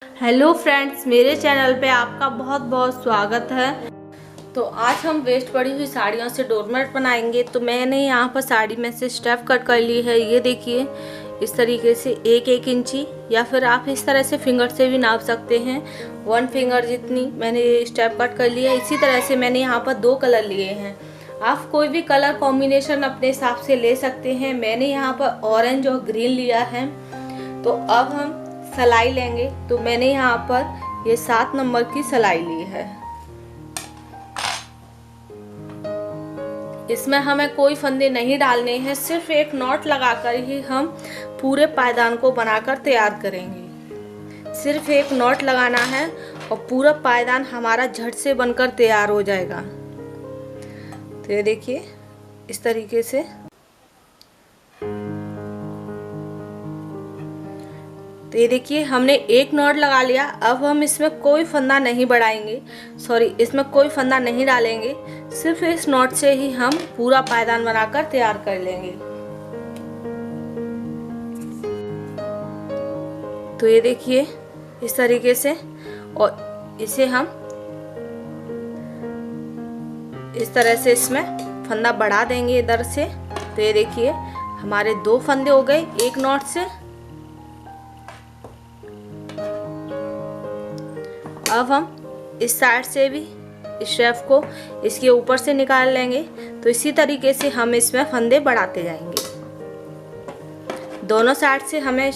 Hello friends, मेरे channel पे आपका बहुत बहुत स्वागत है। तो आज हम वेस्ट पड़ी हुई साड़ियों से डोरमेट बनाएंगे। तो मैंने यहाँ पर साड़ी में से स्टेप कट कर ली है। ये देखिए, इस तरीके से एक एक इंची, या फिर आप इस तरह से फिंगर से भी नाप सकते हैं। 1 फिंगर जितनी मैंने स्टेप कट कर लिया है। इसी तरह से मैंने यहाँ पर 2 कलर लिए हैं। आप कोई भी कलर कॉम्बिनेशन अपने हिसाब से ले सकते हैं। मैंने यहाँ पर ऑरेंज और ग्रीन लिया है। तो अब हम सिलाई लेंगे। तो मैंने यहाँ पर ये 7 नंबर की सिलाई ली है। इसमें हमें कोई फंदे नहीं डालने हैं, सिर्फ एक नॉट लगाकर ही हम पूरे पायदान को बनाकर तैयार करेंगे। सिर्फ एक नॉट लगाना है और पूरा पायदान हमारा झट से बनकर तैयार हो जाएगा। तो ये देखिए, इस तरीके से तो ये देखिए, हमने एक नॉट लगा लिया। अब हम इसमें कोई फंदा नहीं बढ़ाएंगे, इसमें कोई फंदा नहीं डालेंगे। सिर्फ इस नॉट से ही हम पूरा पायदान बनाकर तैयार कर लेंगे। तो ये देखिए, इस तरीके से, और इसे हम इस तरह से इसमें फंदा बढ़ा देंगे इधर से। तो ये देखिए, हमारे 2 फंदे हो गए एक नॉट से। अब हम इस साइड से भी इस शेफ को इसके ऊपर से निकाल लेंगे। तो इसी तरीके से हम इसमें फंदे बढ़ाते जाएंगे। दोनों साइड से हमें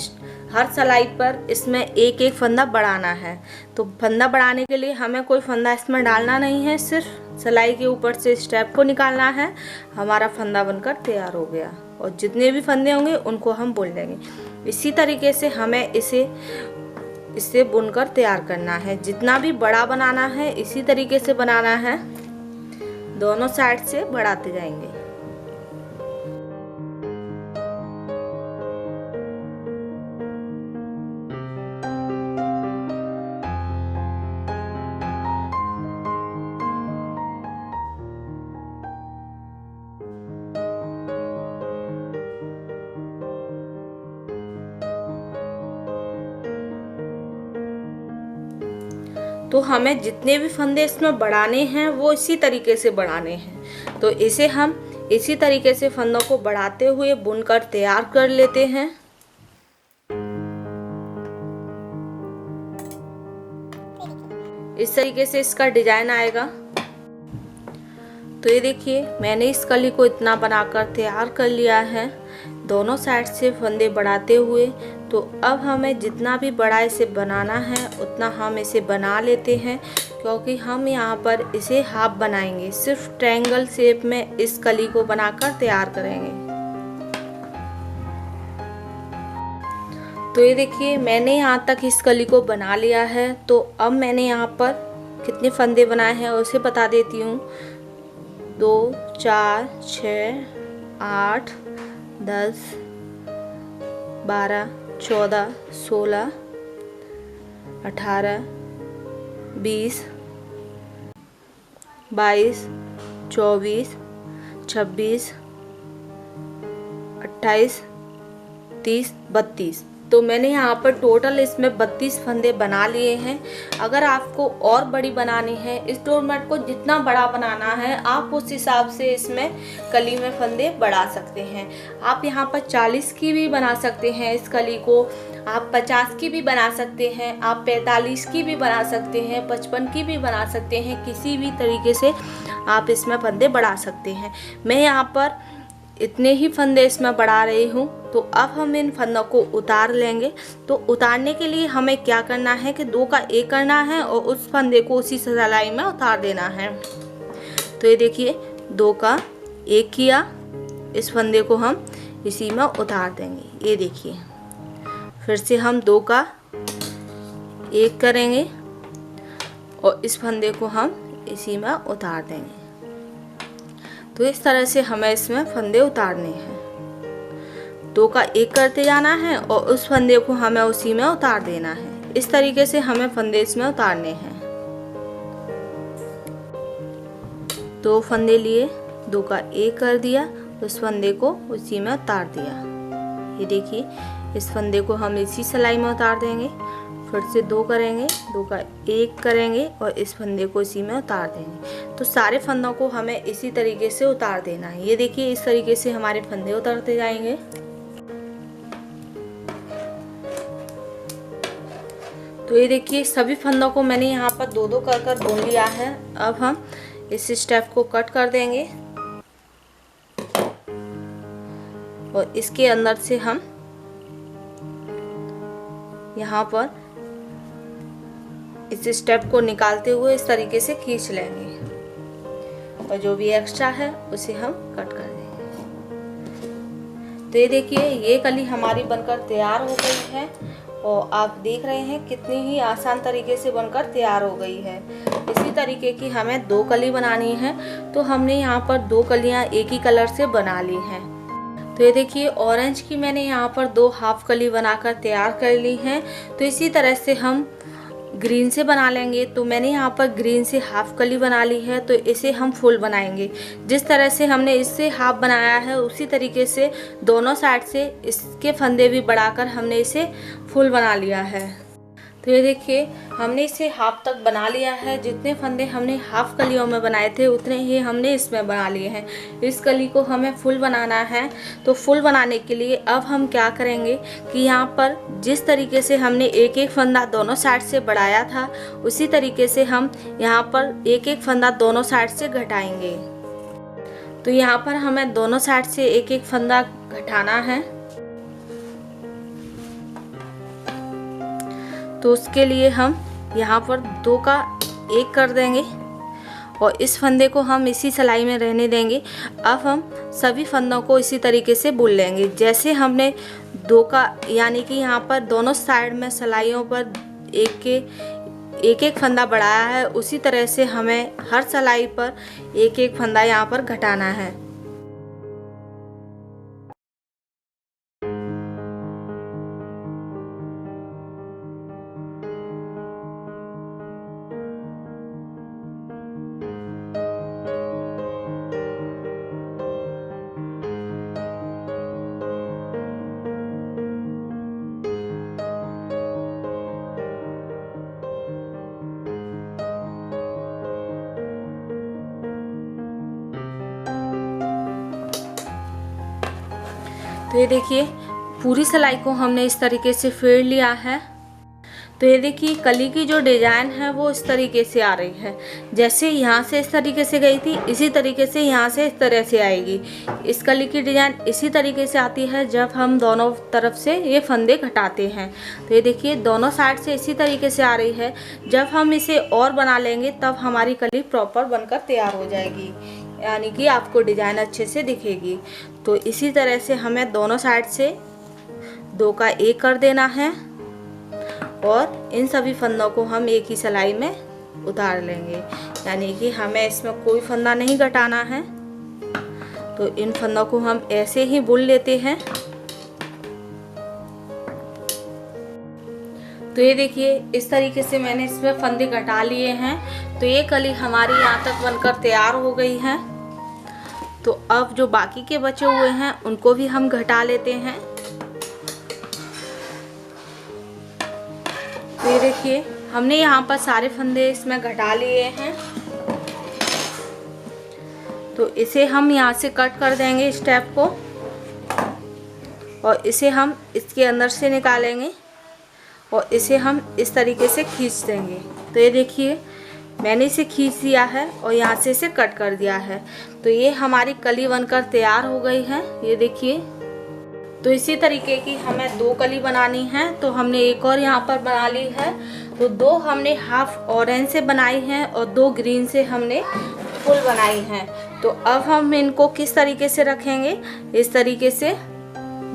हर सिलाई पर इसमें एक एक फंदा बढ़ाना है। तो फंदा बढ़ाने के लिए हमें कोई फंदा इसमें डालना नहीं है, सिर्फ सिलाई के ऊपर से स्टेप को निकालना है। हमारा फंदा बनकर तैयार हो गया। और जितने भी फंदे होंगे उनको हम बुन लेंगे। इसी तरीके से हमें इसे बुनकर तैयार करना है। जितना भी बड़ा बनाना है इसी तरीके से बनाना है। दोनों साइड से बढ़ाते जाएंगे। तो हमें जितने भी फंदे इसमें बढ़ाने हैं वो इसी तरीके से बढ़ाने हैं। तो इसे हम इसी तरीके से फंदों को बढ़ाते हुए बुनकर तैयार कर लेते हैं। इस तरीके से इसका डिजाइन आएगा। तो ये देखिए, मैंने इस कली को इतना बनाकर तैयार कर लिया है, दोनों साइड से फंदे बढ़ाते हुए। तो अब हमें जितना भी बड़ा इसे बनाना है उतना हम इसे बना लेते हैं, क्योंकि हम यहाँ पर इसे हाफ बनाएंगे। सिर्फ ट्रायंगल शेप में इस कली को बनाकर तैयार करेंगे। तो ये देखिए, मैंने यहाँ तक इस कली को बना लिया है। तो अब मैंने यहाँ पर कितने फंदे बनाए हैं उसे बता देती हूँ। 2 4 6 8 10 12 14 16 18 20 22 24 26 28 30 32। तो मैंने यहाँ पर टोटल इसमें 32 फंदे बना लिए हैं। अगर आपको और बड़ी बनानी है, इस डोरमेट को जितना बड़ा बनाना है आप उस हिसाब से इसमें कली में फंदे बढ़ा सकते हैं। आप यहाँ पर 40 की भी बना सकते हैं इस कली को, आप 50 की भी बना सकते हैं, आप 45 की भी बना सकते हैं, 55 की भी बना सकते हैं। किसी भी तरीके से आप इसमें फंदे बढ़ा सकते हैं। मैं यहाँ पर इतने ही फंदे इसमें बढ़ा रही हूँ। तो अब हम इन फंदों को उतार लेंगे। तो उतारने के लिए हमें क्या करना है कि 2 का 1 करना है और उस फंदे को उसी सिलाई में उतार देना है। तो ये देखिए, 2 का 1 किया, इस फंदे को हम इसी में उतार देंगे। ये देखिए, फिर से हम 2 का 1 करेंगे और इस फंदे को हम इसी में उतार देंगे। तो इस तरह से हमें इसमें फंदे उतारने हैं। 2 का 1 करते जाना है और उस फंदे को हमें उसी में उतार देना है। इस तरीके से हमें फंदे इसमें उतारने हैं। 2 फंदे लिए, 2 का 1 कर दिया, उस फंदे को उसी में उतार दिया। ये देखिए, इस फंदे को हम इसी सिलाई में उतार देंगे। फिर से 2 करेंगे, 2 का 1 करेंगे और इस फंदे को इसी में उतार देंगे। तो सारे फंदों को हमें इसी तरीके से उतार देना है। ये देखिए इस तरीके से हमारे फंदे उतरते जाएंगे। तो ये देखिए सभी फंदों को मैंने यहाँ पर 2-2 कर बुन लिया है। अब हम इस स्टेप को कट कर देंगे और इसके अंदर से हम यहाँ पर इस स्टेप को निकालते हुए इस तरीके से खींच लेंगे और जो भी एक्स्ट्रा है उसे हम कट कर देंगे। तो ये देखिए ये कली हमारी बनकर तैयार हो गई है और आप देख रहे हैं कितनी ही आसान तरीके से बनकर तैयार हो गई है। इसी तरीके की हमें 2 कली बनानी है। तो हमने यहाँ पर 2 कलियाँ एक ही कलर से बना ली हैं। तो ये देखिए ऑरेंज की मैंने यहाँ पर 2 हाफ कली बनाकर तैयार कर ली हैं। तो इसी तरह से हम ग्रीन से बना लेंगे। तो मैंने यहाँ पर ग्रीन से हाफ कली बना ली है, तो इसे हम फुल बनाएंगे। जिस तरह से हमने इससे हाफ बनाया है उसी तरीके से दोनों साइड से इसके फंदे भी बढ़ाकर हमने इसे फुल बना लिया है। तो ये देखिए हमने इसे हाफ तक बना लिया है। जितने फंदे हमने हाफ कलियों में बनाए थे उतने ही हमने इसमें बना लिए हैं। इस कली को हमें फुल बनाना है। तो फुल बनाने के लिए अब हम क्या करेंगे कि यहाँ पर जिस तरीके से हमने एक एक फंदा दोनों साइड से बढ़ाया था उसी तरीके से हम यहाँ पर एक एक फंदा दोनों साइड से घटाएंगे। तो यहाँ पर हमें दोनों साइड से एक एक फंदा घटाना है। तो उसके लिए हम यहाँ पर 2 का 1 कर देंगे और इस फंदे को हम इसी सिलाई में रहने देंगे। अब हम सभी फंदों को इसी तरीके से बुन लेंगे जैसे हमने 2 का यानी कि यहाँ पर दोनों साइड में सिलाइयों पर एक एक फंदा बढ़ाया है, उसी तरह से हमें हर सिलाई पर एक एक फंदा यहाँ पर घटाना है। तो ये देखिए पूरी सिलाई को हमने इस तरीके से फेर लिया है। तो ये देखिए कली की जो डिजाइन है वो इस तरीके से आ रही है। जैसे यहाँ से इस तरीके से गई थी इसी तरीके से यहाँ से इस तरह से आएगी। इस कली की डिजाइन इसी तरीके से आती है जब हम दोनों तरफ से ये फंदे घटाते हैं। तो ये देखिए दोनों साइड से इसी तरीके से आ रही है। जब हम इसे और बना लेंगे तब हमारी कली प्रॉपर बनकर तैयार हो जाएगी, यानी कि आपको डिजाइन अच्छे से दिखेगी। तो इसी तरह से हमें दोनों साइड से 2 का 1 कर देना है और इन सभी फंदों को हम एक ही सिलाई में उतार लेंगे, यानी कि हमें इसमें कोई फंदा नहीं घटाना है। तो इन फंदों को हम ऐसे ही बुन लेते हैं। तो ये देखिए इस तरीके से मैंने इसमें फंदे घटा लिए हैं। तो ये कली हमारी यहाँ तक बनकर तैयार हो गई है। तो अब जो बाकी के बचे हुए हैं उनको भी हम घटा लेते हैं। तो ये देखिए हमने यहाँ पर सारे फंदे इसमें घटा लिए हैं। तो इसे हम यहाँ से कट कर देंगे स्टेप को और इसे हम इसके अंदर से निकालेंगे और इसे हम इस तरीके से खींच देंगे। तो ये देखिए मैंने इसे खींच दिया है और यहाँ से इसे कट कर दिया है। तो ये हमारी कली बनकर तैयार हो गई है। ये देखिए तो इसी तरीके की हमें 2 कली बनानी है। तो हमने एक और यहाँ पर बना ली है। तो 2 हमने हाफ ऑरेंज से बनाई हैं और 2 ग्रीन से हमने फुल बनाई हैं। तो अब हम इनको किस तरीके से रखेंगे, इस तरीके से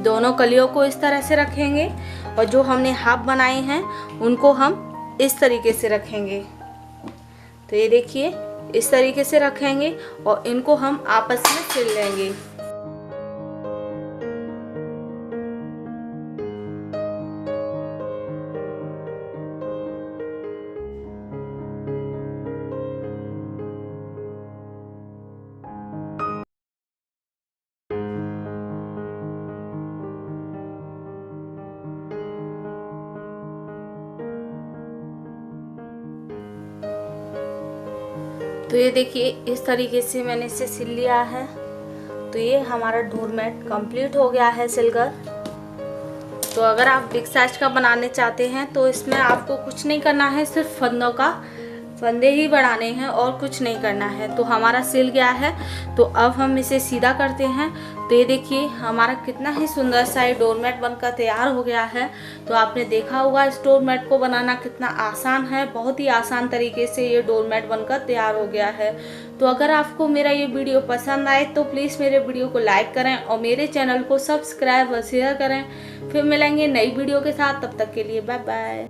दोनों कलियों को इस तरह से रखेंगे और जो हमने हाफ बनाए हैं उनको हम इस तरीके से रखेंगे। तो ये देखिए इस तरीके से रखेंगे और इनको हम आपस में सिल लेंगे। तो ये देखिए इस तरीके से मैंने इसे सिल लिया है। तो ये हमारा डोरमेट कंप्लीट हो गया है सिलकर। तो अगर आप बिग साइज का बनाने चाहते हैं तो इसमें आपको कुछ नहीं करना है, सिर्फ फंदे ही बढ़ाने हैं और कुछ नहीं करना है। तो हमारा सिल गया है। तो अब हम इसे सीधा करते हैं। तो ये देखिए हमारा कितना ही सुंदर सा ये डोरमेट बनकर तैयार हो गया है। तो आपने देखा होगा इस डोरमेट को बनाना कितना आसान है, बहुत ही आसान तरीके से ये डोरमेट बनकर तैयार हो गया है। तो अगर आपको मेरा ये वीडियो पसंद आए तो प्लीज़ मेरे वीडियो को लाइक करें और मेरे चैनल को सब्सक्राइब और शेयर करें। फिर मिलेंगे नई वीडियो के साथ, तब तक के लिए बाय बाय।